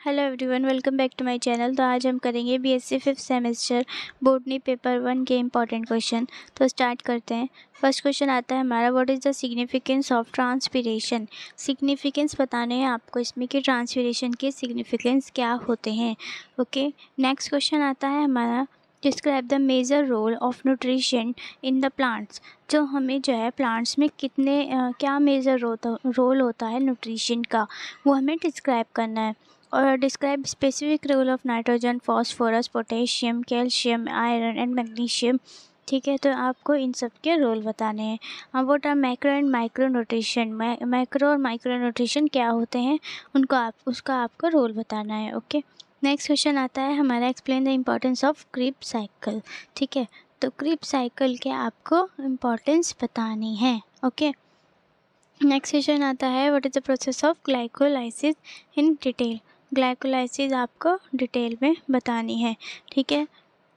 Hello everyone, welcome back to my channel. तो आज हम करेंगे BSc 5th semester botany paper 1 के इम्पॉर्टेंट क्वेश्चन। तो स्टार्ट करते हैं। फर्स्ट क्वेश्चन आता है हमारा, what is the significance of transpiration. Significance बताने हैं आपको इसमें कि ट्रांसपिरेशन के सिग्निफिकेंस क्या होते हैं। ओके, नेक्स्ट क्वेश्चन आता है हमारा, describe the major role of nutrition in the plants. जो हमें जो है प्लांट्स में क्या मेजर रोल होता है न्यूट्रिशन का, वो हमें डिस्क्राइब करना है। और describe specific role of nitrogen, phosphorus, potassium, calcium, iron and magnesium. ठीक है, तो आपको इन सब के रोल बताने हैं। अब what are macro and micro nutrition. Macro और माइक्रो न्यूट्रिशन क्या होते हैं, उसका आपको रोल बताना है। ओके, नेक्स्ट क्वेश्चन आता है हमारा, explain the importance of crop cycle. ठीक है, तो क्रीप साइकिल के आपको इम्पोर्टेंस बतानी है। ओके, नेक्स्ट क्वेश्चन आता है, what is the process of glycolysis in detail. Glycolysis आपको डिटेल में बतानी है। ठीक है,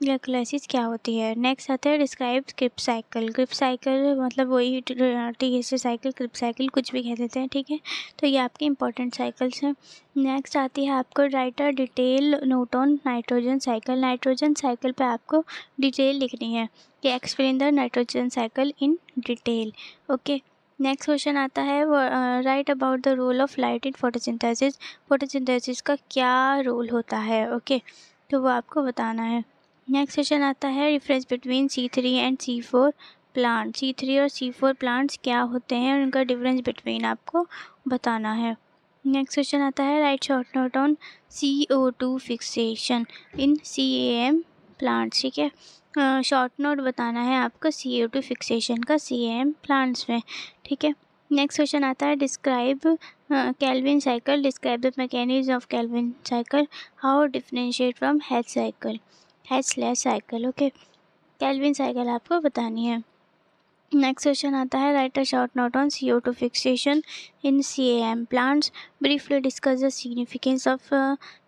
ग्लाइकोलाइसिस क्या होती है। नेक्स्ट आता है, डिस्क्राइब क्रिप साइकिल। क्रिप साइकिल मतलब वही टी से साइकिल, क्रिप साइकिल कुछ भी कह देते हैं। ठीक है, तो ये आपके इंपॉर्टेंट साइकिल्स हैं। नेक्स्ट आती है आपको, write a detail note on nitrogen cycle. Nitrogen cycle पे आपको डिटेल लिखनी है कि explain the nitrogen cycle in detail. Okay, next question आता है, write about the role of light in photosynthesis. Photosynthesis का क्या रोल होता है। ओके, तो वो आपको बताना है। नेक्स्ट क्वेश्चन आता है, difference between C3 and C4 plant. C3 और C4 प्लांट्स क्या होते हैं और उनका डिफरेंस बिटवीन आपको बताना है। नेक्स्ट क्वेश्चन आता है, right short note on CO2 fixation in CAM plants. ठीक है, शॉर्ट नोट बताना है आपको CO2 फिक्सेशन का CAM प्लांट्स में। ठीक है, नेक्स्ट क्वेश्चन आता है, describe Calvin cycle. Describe the mechanism of Calvin cycle, how differentiate from Hatch cycle, Hatch cycle. Okay, Calvin cycle आपको बतानी है। नेक्स्ट क्वेश्चन आता है, write a short note on CO2 fixation in CAM plants. Briefly discuss the significance of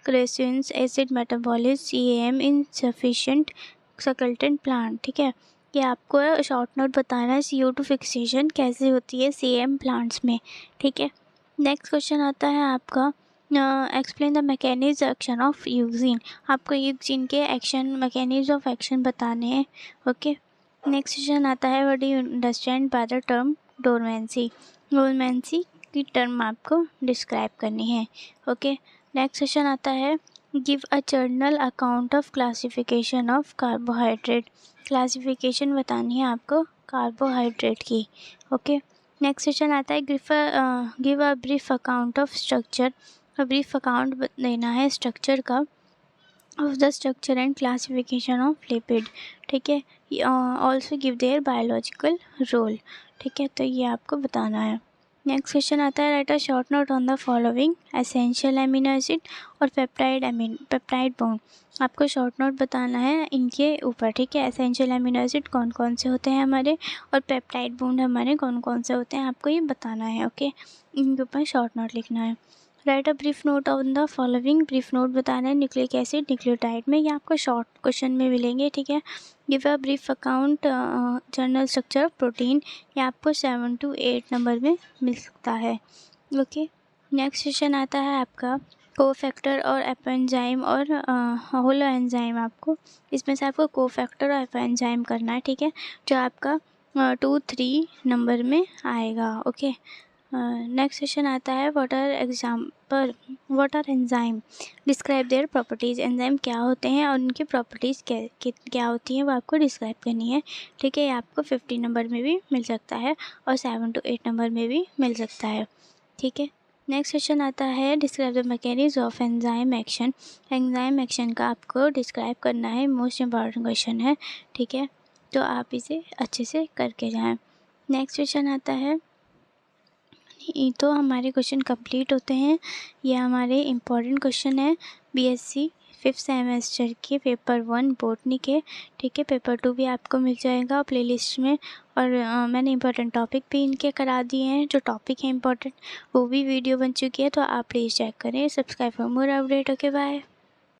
crassulacean acid metabolism CAM in sufficient succulent plant. ठीक है, कि आपको short note बताना है CO2 फिक्सेशन कैसे होती है CAM प्लांट्स में। ठीक है, नेक्स्ट क्वेश्चन आता है आपका, explain the mechanism action of auxin. आपको यूक्सिन के एक्शन, मैकेनिज्म ऑफ एक्शन बताने हैं। ओके, नेक्स्ट क्वेश्चन आता है, what do you understand by the term dormancy. Dormancy की टर्म आपको डिस्क्राइब करनी है। ओके, नेक्स्ट क्वेश्चन आता है, give a journal account of classification of carbohydrate. Classification बतानी है आपको कार्बोहाइड्रेट की। ओके, नेक्स्ट क्वेश्चन आता है, give a brief account of structure. Brief account देना है स्ट्रक्चर का, of the structure and classification of lipid. ठीक है, also give their biological role. ठीक है, तो ये आपको बताना है। नेक्स्ट क्वेश्चन आता है, write a short note on the following essential amino acid और पेप्टाइड बॉन्ड। आपको शॉर्ट नोट बताना है इनके ऊपर। ठीक है, एसेंशियल अमीनो एसिड कौन कौन से होते हैं हमारे, और पेप्टाइड बॉन्ड हमारे कौन कौन से होते हैं, आपको ये बताना है। ओके, इनके ऊपर शॉर्ट नोट लिखना है। Write a brief note on the following. Brief note बताना है न्यूक्लिक एसिड, न्यूक्लियोटाइड में, ये आपको शॉर्ट क्वेश्चन में मिलेंगे। ठीक है, give a brief account general structure of protein, ये आपको 7 to 8 नंबर में मिल सकता है। ओके, नेक्स्ट क्वेश्चन आता है आपका, कोफैक्टर और एपेंजाइम और होलो एंजाइम। आपको इसमें से आपको कोफैक्टर और एपेंजाइम करना है। ठीक है, जो आपका 2-3 नंबर में आएगा। ओके, नेक्स्ट क्वेश्चन आता है, what are enzyme. Describe their properties. Enzyme क्या होते हैं और उनकी प्रॉपर्टीज़ क्या होती हैं, वो आपको डिस्क्राइब करनी है। ठीक है, ये आपको 50 नंबर में भी मिल सकता है और 7 to 8 नंबर में भी मिल सकता है। ठीक है, नेक्स्ट क्वेश्चन आता है, describe the mechanism of enzyme action. Enzyme action का आपको डिस्क्राइब करना है, मोस्ट इम्पॉर्टेंट क्वेश्चन है। ठीक है, तो आप इसे अच्छे से करके जाएं। नेक्स्ट क्वेश्चन आता है, तो हमारे क्वेश्चन कंप्लीट होते हैं। ये हमारे इम्पॉर्टेंट क्वेश्चन है बीएससी 5th सेमेस्टर के पेपर 1 बोटनी के। ठीक है, पेपर 2 भी आपको मिल जाएगा प्लेलिस्ट में। और मैंने इम्पॉर्टेंट टॉपिक भी इनके करा दिए हैं, जो टॉपिक है इम्पॉर्टेंट वो भी वीडियो बन चुकी है, तो आप प्लीज़ चेक करें। Subscribe for more update. Okay, bye.